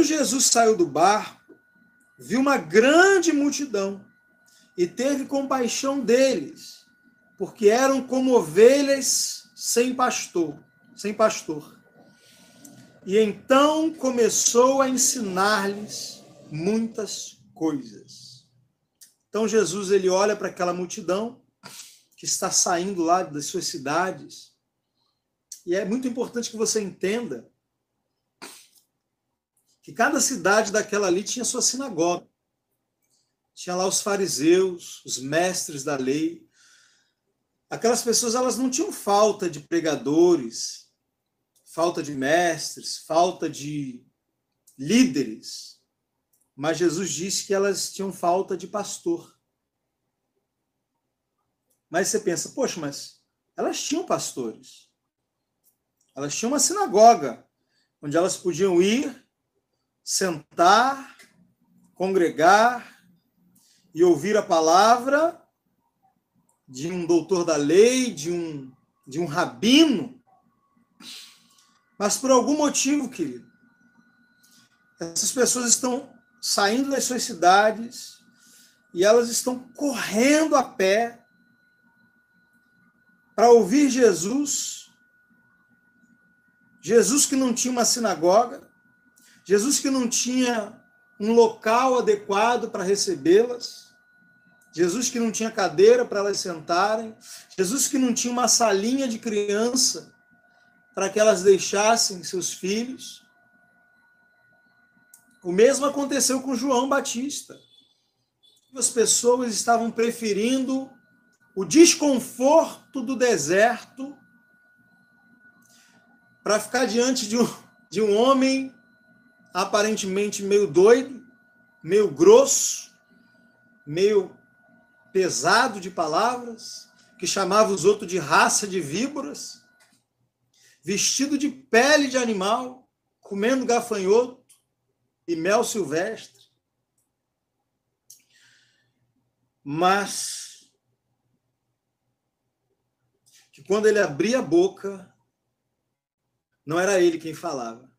Jesus saiu do barco, viu uma grande multidão e teve compaixão deles, porque eram como ovelhas sem pastor. E então começou a ensinar-lhes muitas coisas. Então Jesus ele olha para aquela multidão que está saindo lá das suas cidades. E é muito importante que você entenda que cada cidade daquela ali tinha sua sinagoga. Tinha lá os fariseus, os mestres da lei. Aquelas pessoas elas não tinham falta de pregadores, falta de mestres, falta de líderes. Mas Jesus disse que elas tinham falta de pastor. Mas você pensa, poxa, mas elas tinham pastores. Elas tinham uma sinagoga, onde elas podiam ir, sentar, congregar e ouvir a palavra de um doutor da lei, de um rabino. Mas por algum motivo, querido, essas pessoas estão saindo das suas cidades e elas estão correndo a pé para ouvir Jesus. Jesus que não tinha uma sinagoga, Jesus que não tinha um local adequado para recebê-las, Jesus que não tinha cadeira para elas sentarem, Jesus que não tinha uma salinha de criança para que elas deixassem seus filhos. O mesmo aconteceu com João Batista. As pessoas estavam preferindo o desconforto do deserto para ficar diante de um homem aparentemente meio doido, meio grosso, meio pesado de palavras, que chamava os outros de raça de víboras, vestido de pele de animal, comendo gafanhoto e mel silvestre. Mas que quando ele abria a boca, não era ele quem falava,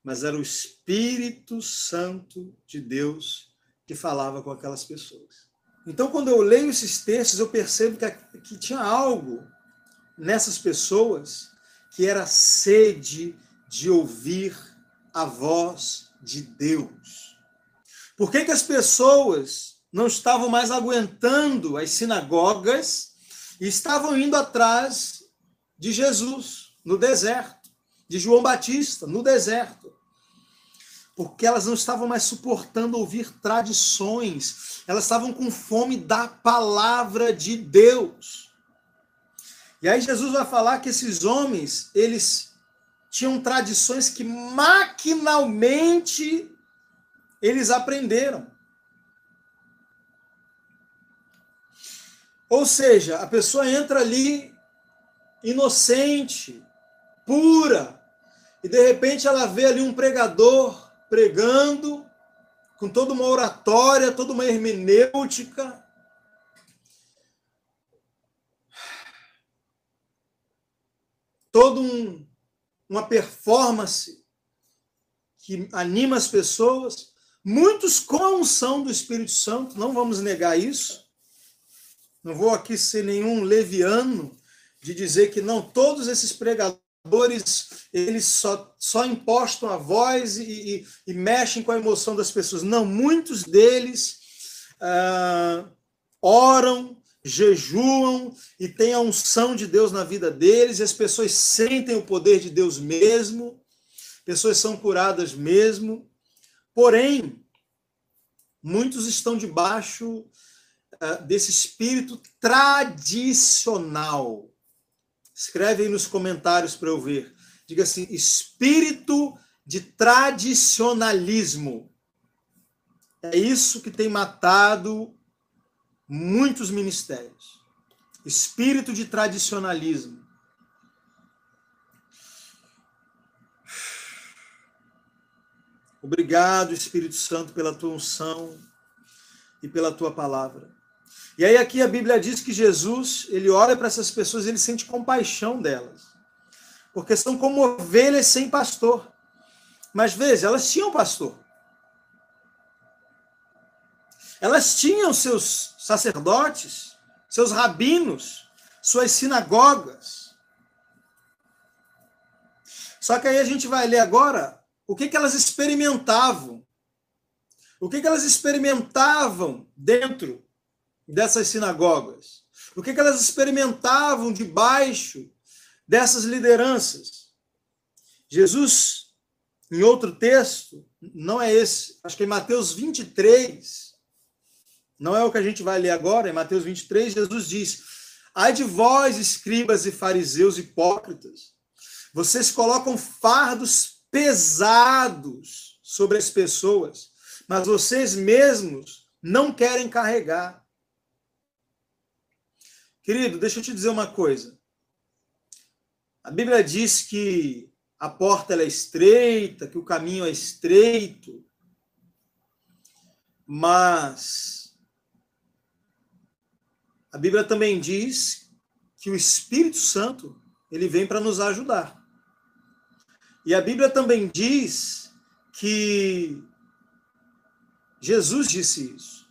mas era o Espírito Santo de Deus que falava com aquelas pessoas. Então, quando eu leio esses textos, eu percebo que tinha algo nessas pessoas que era sede de ouvir a voz de Deus. Por que as pessoas não estavam mais aguentando as sinagogas e estavam indo atrás de Jesus no deserto, de João Batista no deserto? Porque elas não estavam mais suportando ouvir tradições, elas estavam com fome da palavra de Deus. E aí Jesus vai falar que esses homens, eles tinham tradições que maquinalmente eles aprenderam. Ou seja, a pessoa entra ali inocente, pura, e de repente ela vê ali um pregador pregando, com toda uma oratória, toda uma hermenêutica. Toda uma performance que anima as pessoas. Muitos com a unção do Espírito Santo, não vamos negar isso. Não vou aqui ser nenhum leviano de dizer que não, todos esses pregadores, eles só impostam a voz e mexem com a emoção das pessoas. Não, muitos deles oram, jejuam e têm a unção de Deus na vida deles, e as pessoas sentem o poder de Deus mesmo, pessoas são curadas mesmo. Porém, muitos estão debaixo desse espírito tradicional. Escreve aí nos comentários para eu ver. Diga assim, espírito de tradicionalismo. É isso que tem matado muitos ministérios. Espírito de tradicionalismo. Obrigado, Espírito Santo, pela tua unção e pela tua palavra. E aí aqui a Bíblia diz que Jesus, ele olha para essas pessoas e ele sente compaixão delas. Porque são como ovelhas sem pastor. Mas veja, elas tinham pastor. Elas tinham seus sacerdotes, seus rabinos, suas sinagogas. Só que aí a gente vai ler agora o que elas experimentavam. O que elas experimentavam dentro dessas sinagogas? O que elas experimentavam debaixo dessas lideranças? Jesus, em outro texto, não é esse, acho que é em Mateus 23, não é o que a gente vai ler agora, em Mateus 23, Jesus diz: ai de vós, escribas e fariseus hipócritas, vocês colocam fardos pesados sobre as pessoas, mas vocês mesmos não querem carregar. Querido, deixa eu te dizer uma coisa. A Bíblia diz que a porta ela é estreita, que o caminho é estreito, mas a Bíblia também diz que o Espírito Santo ele vem para nos ajudar. E a Bíblia também diz que Jesus disse isso.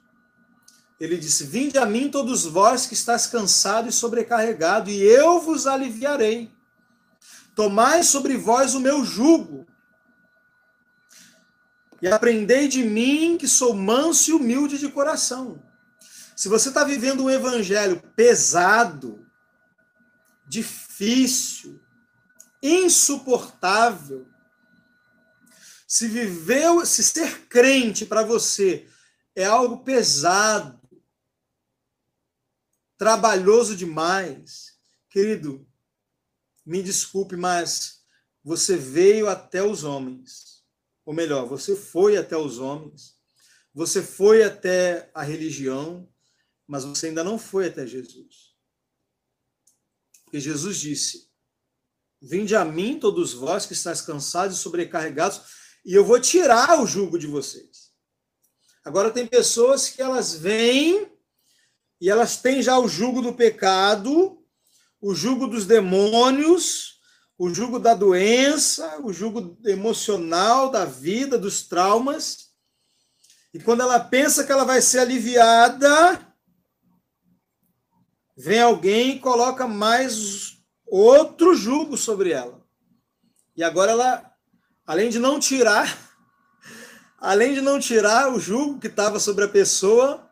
Ele disse: vinde a mim todos vós que estáis cansado e sobrecarregado, e eu vos aliviarei. Tomai sobre vós o meu jugo, e aprendei de mim, que sou manso e humilde de coração. Se você está vivendo um evangelho pesado, difícil, insuportável, se ser crente para você é algo pesado, trabalhoso demais, querido, me desculpe, mas você veio até os homens. Ou melhor, você foi até os homens, você foi até a religião, mas você ainda não foi até Jesus. Porque Jesus disse: vinde a mim todos vós que estáis cansados e sobrecarregados, e eu vou tirar o jugo de vocês. Agora tem pessoas que elas vêm e elas têm já o jugo do pecado, o jugo dos demônios, o jugo da doença, o jugo emocional da vida, dos traumas. E quando ela pensa que ela vai ser aliviada, vem alguém e coloca mais outro jugo sobre ela. E agora ela, além de não tirar o jugo que estava sobre a pessoa,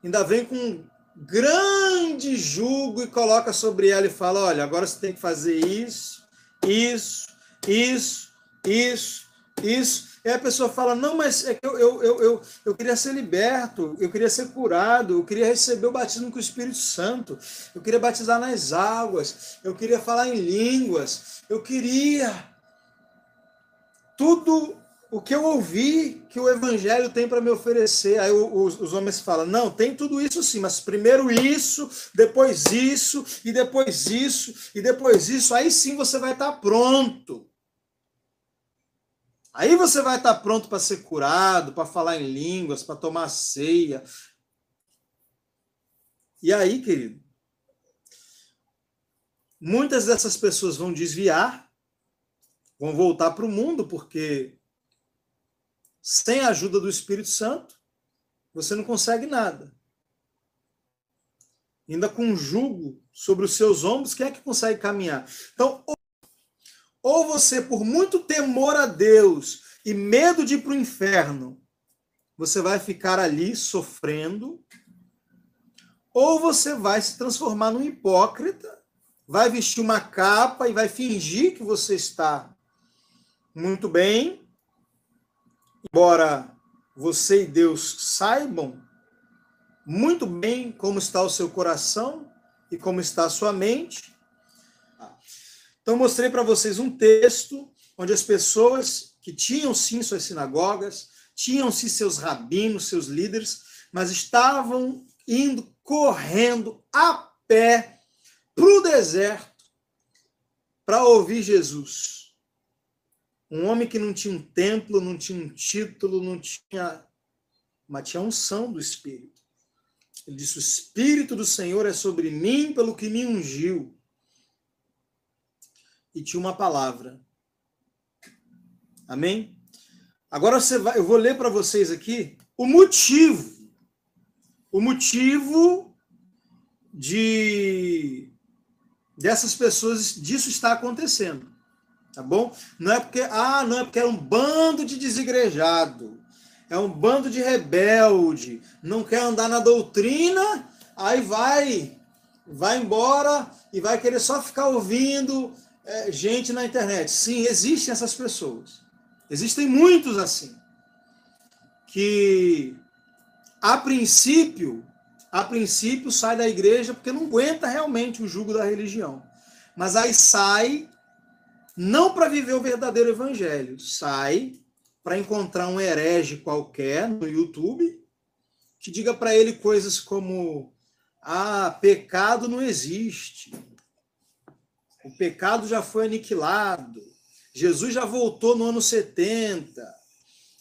ainda vem com um grande jugo e coloca sobre ela e fala: olha, agora você tem que fazer isso, isso, isso, isso, isso. E a pessoa fala: não, mas é que eu queria ser liberto, eu queria ser curado, eu queria receber o batismo com o Espírito Santo, eu queria batizar nas águas, eu queria falar em línguas, eu queria tudo o que eu ouvi que o Evangelho tem para me oferecer. Aí os homens falam: não, tem tudo isso sim, mas primeiro isso, depois isso, e depois isso, e depois isso, aí sim você vai estar pronto. Aí você vai estar pronto para ser curado, para falar em línguas, para tomar ceia. E aí, querido, muitas dessas pessoas vão desviar, vão voltar para o mundo, porque sem a ajuda do Espírito Santo, você não consegue nada. Ainda com um jugo sobre os seus ombros, quem é que consegue caminhar? Então, ou você, por muito temor a Deus e medo de ir para o inferno, você vai ficar ali sofrendo, ou você vai se transformar num hipócrita, vai vestir uma capa e vai fingir que você está muito bem, embora você e Deus saibam muito bem como está o seu coração e como está a sua mente. Então, mostrei para vocês um texto onde as pessoas que tinham sim suas sinagogas, tinham sim seus rabinos, seus líderes, mas estavam indo correndo a pé para o deserto para ouvir Jesus. Um homem que não tinha um templo, não tinha um título, mas tinha a unção do Espírito. Ele disse: o Espírito do Senhor é sobre mim, pelo que me ungiu. E tinha uma palavra. Amém? Agora eu vou ler para vocês aqui o motivo dessas pessoas, disso está acontecendo, tá bom? Não é porque é um bando de desigrejado, é um bando de rebelde, não quer andar na doutrina, aí vai embora e vai querer só ficar ouvindo gente na internet. Sim, existem essas pessoas. Existem muitos assim, que a princípio sai da igreja porque não aguenta realmente o jugo da religião. Mas aí sai não para viver o verdadeiro evangelho, sai para encontrar um herege qualquer no YouTube que diga para ele coisas como: pecado não existe. O pecado já foi aniquilado. Jesus já voltou no ano 70.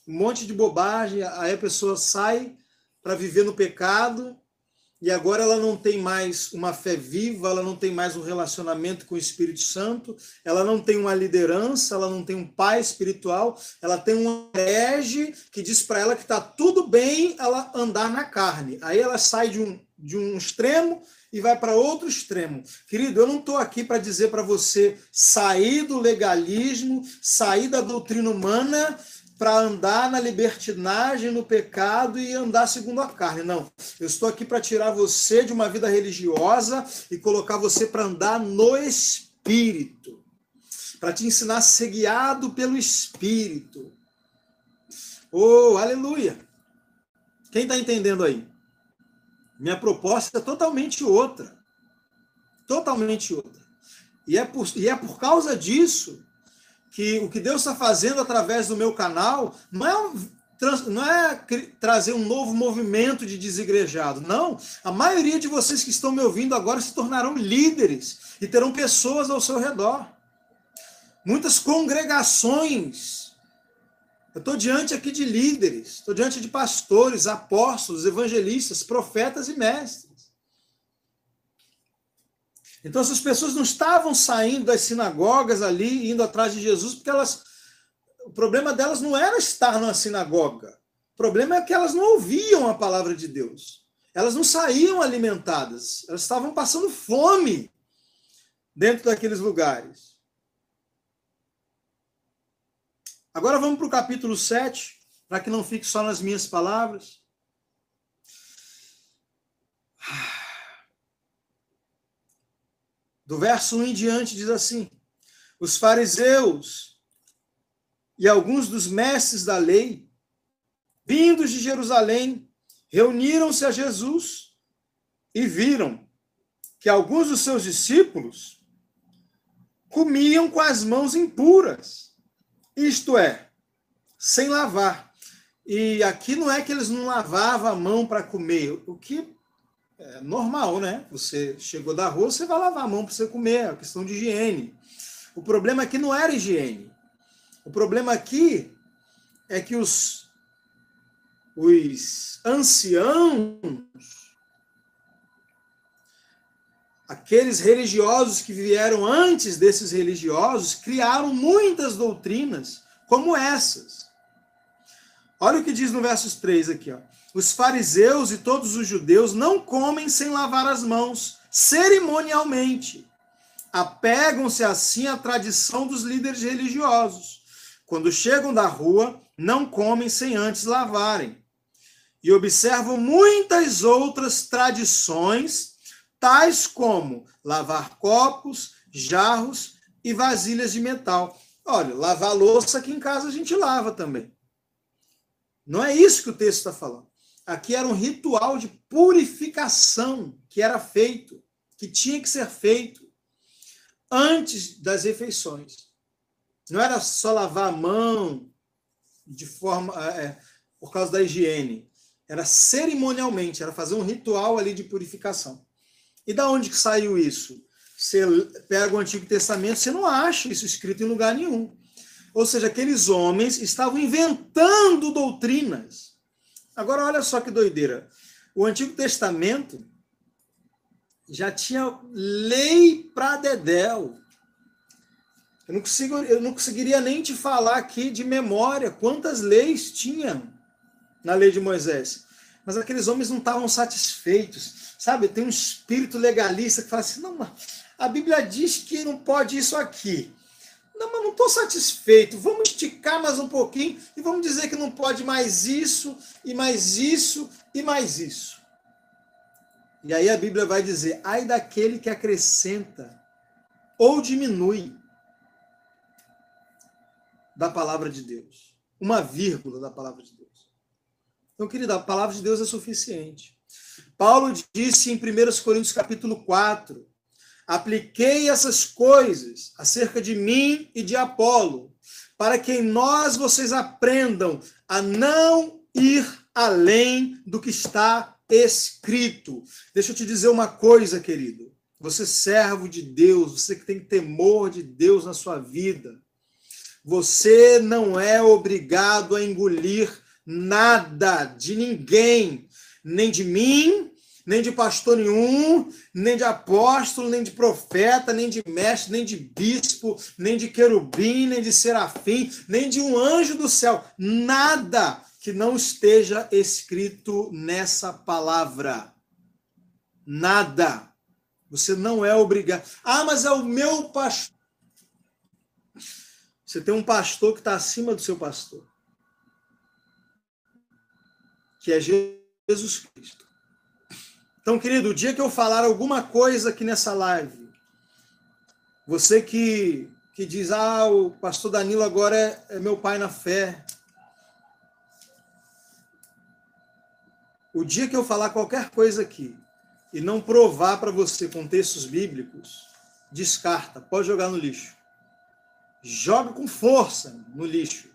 Um monte de bobagem. Aí a pessoa sai para viver no pecado e agora ela não tem mais uma fé viva, ela não tem mais um relacionamento com o Espírito Santo, ela não tem uma liderança, ela não tem um pai espiritual, ela tem um herege que diz para ela que está tudo bem ela andar na carne. Aí ela sai de um extremo e vai para outro extremo. Querido, eu não estou aqui para dizer para você sair do legalismo, sair da doutrina humana para andar na libertinagem, no pecado e andar segundo a carne. Não, eu estou aqui para tirar você de uma vida religiosa e colocar você para andar no Espírito, para te ensinar a ser guiado pelo Espírito. Oh, aleluia! Quem está entendendo aí? Minha proposta é totalmente outra. Totalmente outra. E é por causa disso que o que Deus está fazendo através do meu canal não é trazer um novo movimento de desigrejado. Não. A maioria de vocês que estão me ouvindo agora se tornarão líderes e terão pessoas ao seu redor. Muitas congregações. Eu estou diante aqui de líderes, estou diante de pastores, apóstolos, evangelistas, profetas e mestres. Então essas pessoas não estavam saindo das sinagogas ali, indo atrás de Jesus, porque o problema delas não era estar na sinagoga. O problema é que elas não ouviam a palavra de Deus. Elas não saíam alimentadas. Elas estavam passando fome dentro daqueles lugares. Agora vamos para o capítulo 7, para que não fique só nas minhas palavras. Do verso 1 em diante diz assim: os fariseus e alguns dos mestres da lei, vindos de Jerusalém, reuniram-se a Jesus e viram que alguns dos seus discípulos comiam com as mãos impuras, isto é, sem lavar. E aqui não é que eles não lavavam a mão para comer, o que é normal, né? Você chegou da rua, você vai lavar a mão para você comer, é uma questão de higiene. O problema aqui não era higiene. O problema aqui é que os anciãos, aqueles religiosos que vieram antes desses religiosos, criaram muitas doutrinas como essas. Olha o que diz no verso 3 aqui, ó. Os fariseus e todos os judeus não comem sem lavar as mãos, cerimonialmente. Apegam-se assim à tradição dos líderes religiosos. Quando chegam da rua, não comem sem antes lavarem. E observam muitas outras tradições, tais como lavar copos, jarros e vasilhas de metal. Olha, lavar louça aqui em casa a gente lava também. Não é isso que o texto está falando. Aqui era um ritual de purificação que era feito, que tinha que ser feito antes das refeições. Não era só lavar a mão de forma por causa da higiene. Era cerimonialmente, era fazer um ritual ali de purificação. E da onde que saiu isso? Você pega o Antigo Testamento, você não acha isso escrito em lugar nenhum. Ou seja, aqueles homens estavam inventando doutrinas. Agora, olha só que doideira. O Antigo Testamento já tinha lei para dedéu. Eu não conseguiria nem te falar aqui de memória quantas leis tinham na lei de Moisés. Mas aqueles homens não estavam satisfeitos. Sabe, tem um espírito legalista que fala assim, não, mas a Bíblia diz que não pode isso aqui. Não, mas não estou satisfeito. Vamos esticar mais um pouquinho e vamos dizer que não pode mais isso, e mais isso, e mais isso. E aí a Bíblia vai dizer, ai daquele que acrescenta ou diminui da palavra de Deus. Uma vírgula da palavra de Deus. Então, querida, a palavra de Deus é suficiente. Paulo disse em 1 Coríntios capítulo 4, apliquei essas coisas acerca de mim e de Apolo, para que em nós vocês aprendam a não ir além do que está escrito. Deixa eu te dizer uma coisa, querido. Você servo de Deus, você que tem temor de Deus na sua vida, você não é obrigado a engolir nada de ninguém, nem de mim, nem de pastor nenhum, nem de apóstolo, nem de profeta, nem de mestre, nem de bispo, nem de querubim, nem de serafim, nem de um anjo do céu. Nada que não esteja escrito nessa palavra. Nada. Você não é obrigado. Ah, mas é o meu pastor. Você tem um pastor que está acima do seu pastor, que é Jesus Cristo. Então, querido, o dia que eu falar alguma coisa aqui nessa live, você que diz, o pastor Danilo agora é meu pai na fé. O dia que eu falar qualquer coisa aqui e não provar para você com textos bíblicos, descarta, pode jogar no lixo. Joga com força no lixo.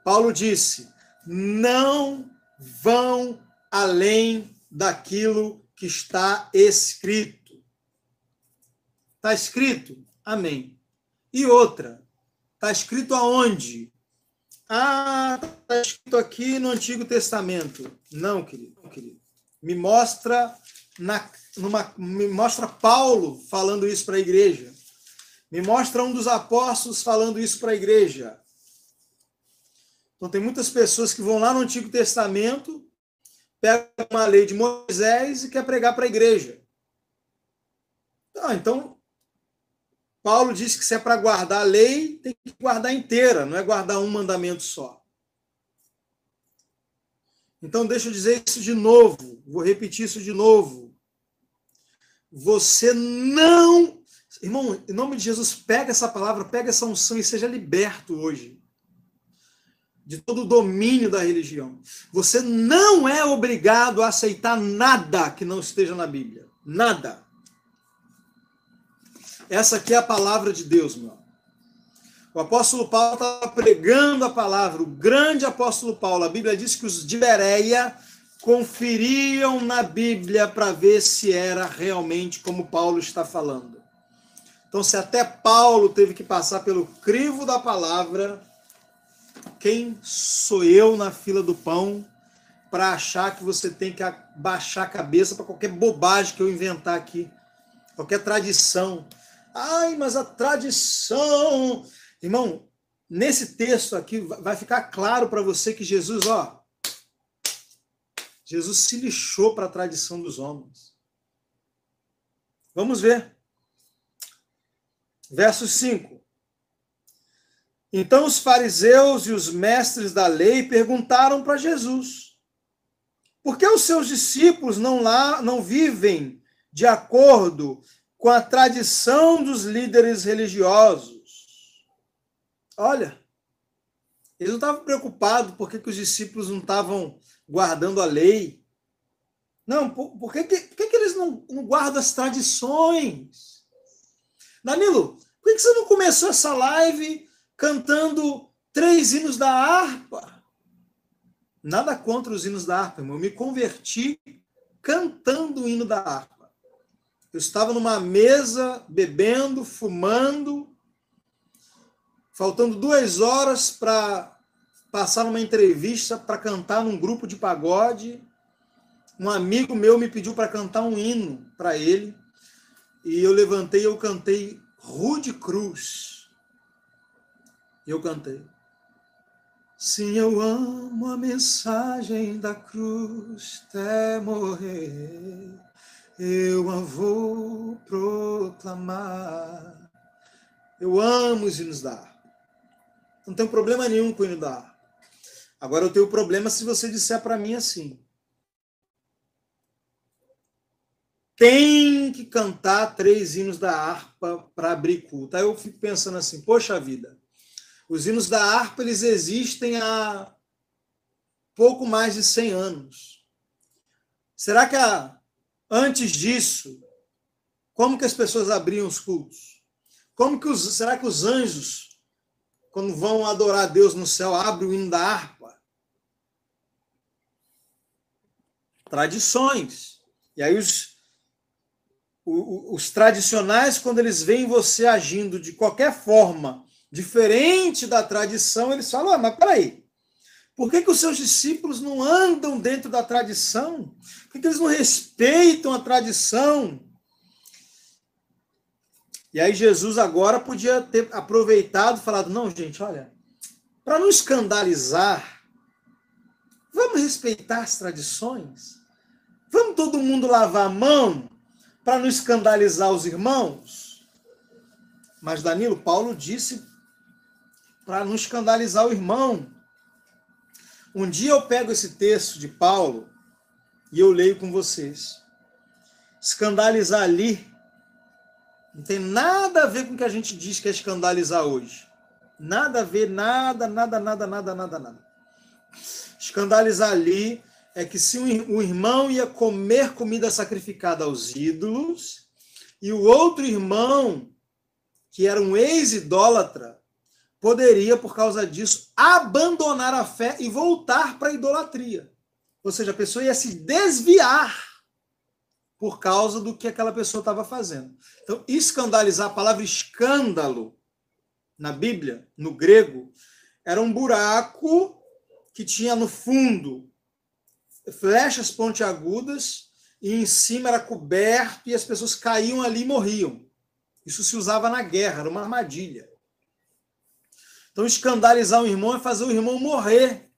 Paulo disse, não vão além daquilo que está escrito. Está escrito? Amém. E outra, está escrito aonde? Está escrito aqui no Antigo Testamento. Não, querido. Me mostra Paulo falando isso para a igreja. Me mostra um dos apóstolos falando isso para a igreja. Então, tem muitas pessoas que vão lá no Antigo Testamento, pegam uma lei de Moisés e quer pregar para a igreja. Então, Paulo disse que se é para guardar a lei, tem que guardar inteira, não é guardar um mandamento só. Então, deixa eu dizer isso de novo, vou repetir isso de novo. Você não... Irmão, em nome de Jesus, pega essa palavra, pega essa unção e seja liberto hoje de todo o domínio da religião. Você não é obrigado a aceitar nada que não esteja na Bíblia. Nada. Essa aqui é a palavra de Deus, meu. O apóstolo Paulo estava pregando a palavra, o grande apóstolo Paulo. A Bíblia diz que os de Bereia conferiam na Bíblia para ver se era realmente como Paulo está falando. Então, se até Paulo teve que passar pelo crivo da palavra, quem sou eu na fila do pão para achar que você tem que baixar a cabeça para qualquer bobagem que eu inventar aqui? Qualquer tradição. Ai, mas a tradição... Irmão, nesse texto aqui vai ficar claro para você que Jesus, Jesus se lixou para a tradição dos homens. Vamos ver. Verso 5. Então os fariseus e os mestres da lei perguntaram para Jesus, por que os seus discípulos não vivem de acordo com a tradição dos líderes religiosos? Olha, eles não estavam preocupados por que os discípulos não estavam guardando a lei. Não, por que eles não guardam as tradições? Danilo, por que você não começou essa live cantando 3 hinos da harpa? Nada contra os hinos da harpa, irmão. Eu me converti cantando o hino da harpa. Eu estava numa mesa, bebendo, fumando, faltando 2 horas para passar numa entrevista para cantar num grupo de pagode. Um amigo meu me pediu para cantar um hino para ele. E eu levantei e eu cantei Rude Cruz. Eu cantei. Sim, eu amo a mensagem da cruz até morrer. Eu a vou proclamar. Eu amo os hinos da harpa. Não tenho problema nenhum com o hino da harpa. Agora eu tenho problema se você disser para mim assim. Tem que cantar 3 hinos da harpa para abrir culto. Aí eu fico pensando assim, poxa vida, os hinos da harpa eles existem há pouco mais de 100 anos. Será que antes disso, como que as pessoas abriam os cultos? Será que os anjos, quando vão adorar a Deus no céu, abrem o hino da harpa? Tradições. E aí os tradicionais, quando eles veem você agindo de qualquer forma diferente da tradição, eles falam, mas peraí, por que os seus discípulos não andam dentro da tradição? Por que eles não respeitam a tradição? E aí Jesus agora podia ter aproveitado e falado, não, gente, olha, para não escandalizar, vamos respeitar as tradições? Vamos todo mundo lavar a mão para não escandalizar os irmãos? Mas, Danilo, Paulo disse para não escandalizar o irmão. Um dia eu pego esse texto de Paulo e eu leio com vocês. Escandalizar ali não tem nada a ver com o que a gente diz que é escandalizar hoje. Nada a ver, nada. Escandalizar ali é que se o irmão ia comer comida sacrificada aos ídolos e o outro irmão, que era um ex-idólatra, poderia, por causa disso, abandonar a fé e voltar para a idolatria. Ou seja, a pessoa ia se desviar por causa do que aquela pessoa estava fazendo. Então, escandalizar, a palavra escândalo, na Bíblia, no grego, era um buraco que tinha no fundo flechas pontiagudas e em cima era coberto e as pessoas caíam ali e morriam. Isso se usava na guerra, era uma armadilha. Então, escandalizar o irmão é fazer o irmão morrer,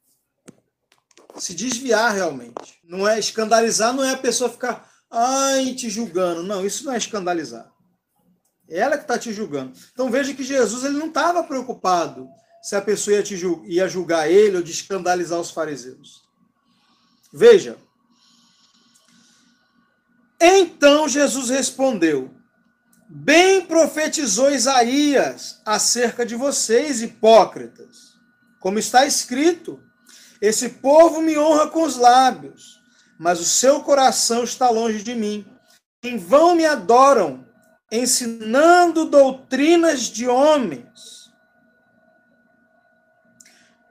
se desviar realmente. Não é escandalizar, não é a pessoa ficar te julgando. Não, isso não é escandalizar. É ela que está te julgando. Então, veja que Jesus ele não estava preocupado se a pessoa ia julgar ele ou de escandalizar os fariseus. Veja. Então Jesus respondeu: bem profetizou Isaías acerca de vocês, hipócritas. Como está escrito, esse povo me honra com os lábios, mas o seu coração está longe de mim. Em vão me adoram, ensinando doutrinas de homens.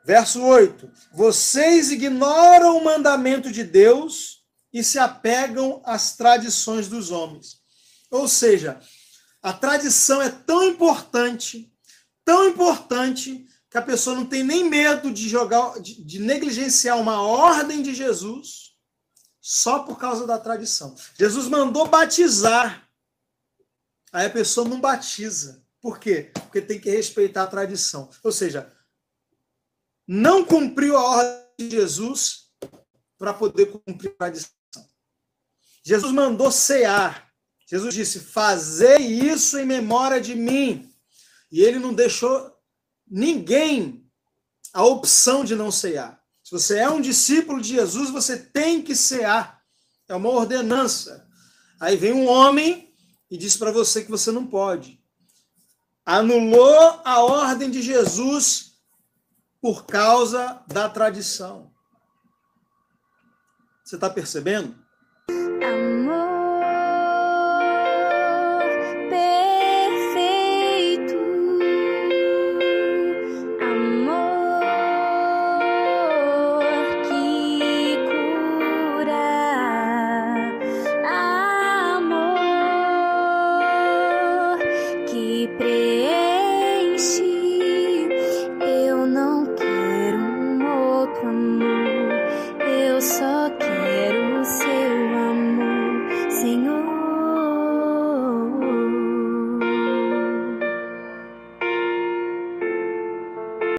Verso 8. Vocês ignoram o mandamento de Deus e se apegam às tradições dos homens. Ou seja, a tradição é tão importante, que a pessoa não tem nem medo de negligenciar uma ordem de Jesus só por causa da tradição. Jesus mandou batizar. Aí a pessoa não batiza. Por quê? Porque tem que respeitar a tradição. Ou seja, não cumpriu a ordem de Jesus para poder cumprir a tradição. Jesus mandou cear. Jesus disse, fazei isso em memória de mim. E ele não deixou ninguém a opção de não cear. Se você é um discípulo de Jesus, você tem que cear. É uma ordenança. Aí vem um homem e diz para você que você não pode. Anulou a ordem de Jesus por causa da tradição. Você está percebendo? Amor.